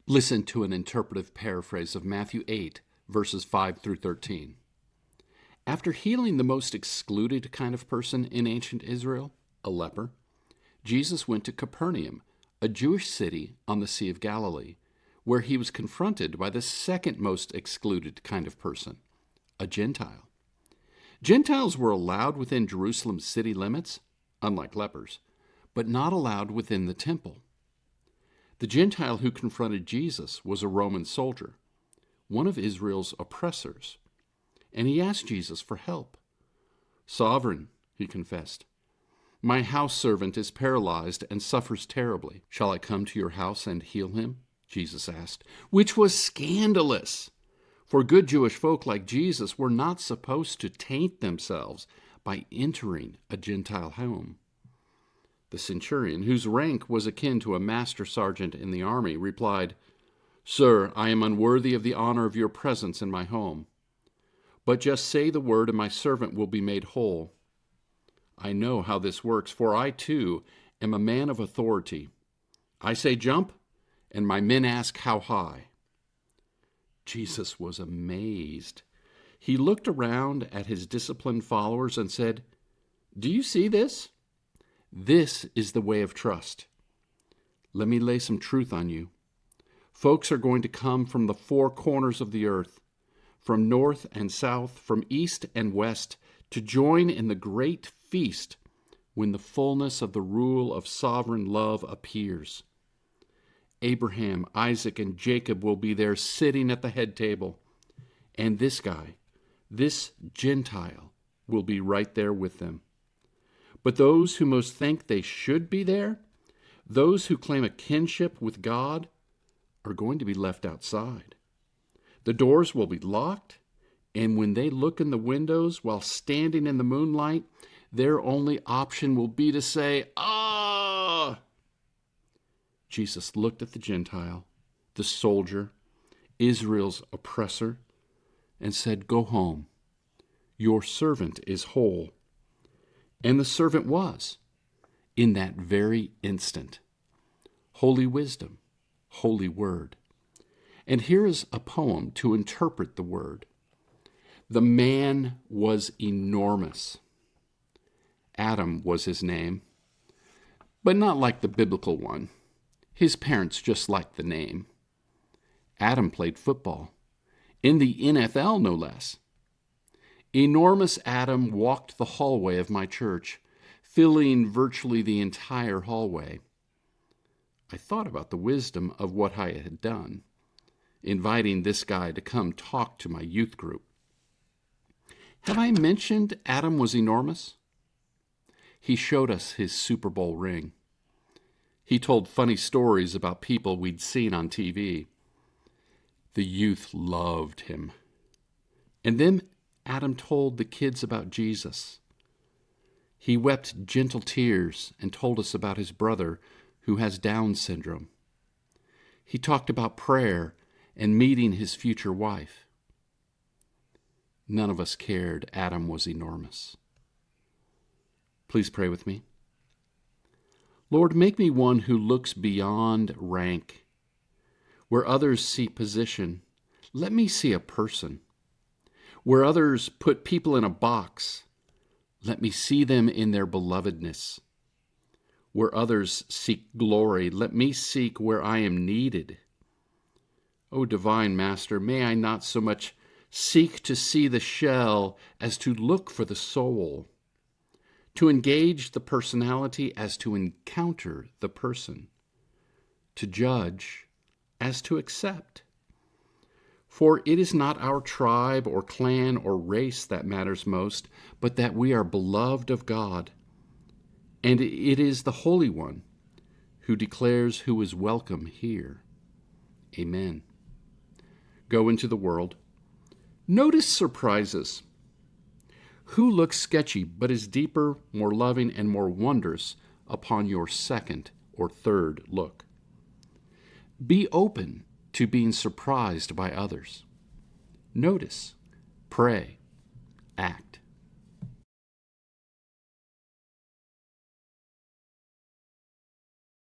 Listen to an interpretive paraphrase of Matthew 8, verses 5 through 13. After healing the most excluded kind of person in ancient Israel, a leper, Jesus went to Capernaum, a Jewish city on the Sea of Galilee, where he was confronted by the second most excluded kind of person, a Gentile. Gentiles were allowed within Jerusalem's city limits, unlike lepers, but not allowed within the temple. The Gentile who confronted Jesus was a Roman soldier, one of Israel's oppressors, and he asked Jesus for help. "Sovereign," he confessed, "my house servant is paralyzed and suffers terribly. Shall I come to your house and heal him?" Jesus asked, which was scandalous. For good Jewish folk like Jesus were not supposed to taint themselves by entering a Gentile home. The centurion, whose rank was akin to a master sergeant in the army, replied, "Sir, I am unworthy of the honor of your presence in my home. But just say the word and my servant will be made whole. I know how this works, for I too am a man of authority. I say jump, and my men ask how high." Jesus was amazed. He looked around at his disciplined followers and said, "Do you see this? This is the way of trust. Let me lay some truth on you. Folks are going to come from the four corners of the earth, from north and south, from east and west, to join in the great feast when the fullness of the rule of sovereign love appears. Abraham, Isaac, and Jacob will be there sitting at the head table, and this guy, this Gentile, will be right there with them. But those who most think they should be there, those who claim a kinship with God, are going to be left outside. The doors will be locked, and when they look in the windows while standing in the moonlight, their only option will be to say, "Ah!" Jesus looked at the Gentile, the soldier, Israel's oppressor, and said, "Go home. Your servant is whole." And the servant was, in that very instant. Holy wisdom, holy word. And here is a poem to interpret the word. The man was enormous. Adam was his name, but not like the biblical one. His parents just liked the name. Adam played football, in the NFL no less. Enormous Adam walked the hallway of my church, filling virtually the entire hallway. I thought about the wisdom of what I had done, inviting this guy to come talk to my youth group. Have I mentioned Adam was enormous? He showed us his Super Bowl ring. He told funny stories about people we'd seen on TV. The youth loved him. And then Adam told the kids about Jesus. He wept gentle tears and told us about his brother who has Down syndrome. He talked about prayer and meeting his future wife. None of us cared Adam was enormous. Please pray with me. Lord, make me one who looks beyond rank. Where others see position, let me see a person. Where others put people in a box, let me see them in their belovedness. Where others seek glory, let me seek where I am needed. O divine Master, may I not so much seek to see the shell as to look for the soul, to engage the personality as to encounter the person, to judge as to accept. For it is not our tribe or clan or race that matters most, but that we are beloved of God, and it is the Holy One who declares who is welcome here. Amen. Go into the world. Notice surprises. Who looks sketchy but is deeper, more loving, and more wondrous upon your second or third look? Be open to being surprised by others. Notice, pray, act.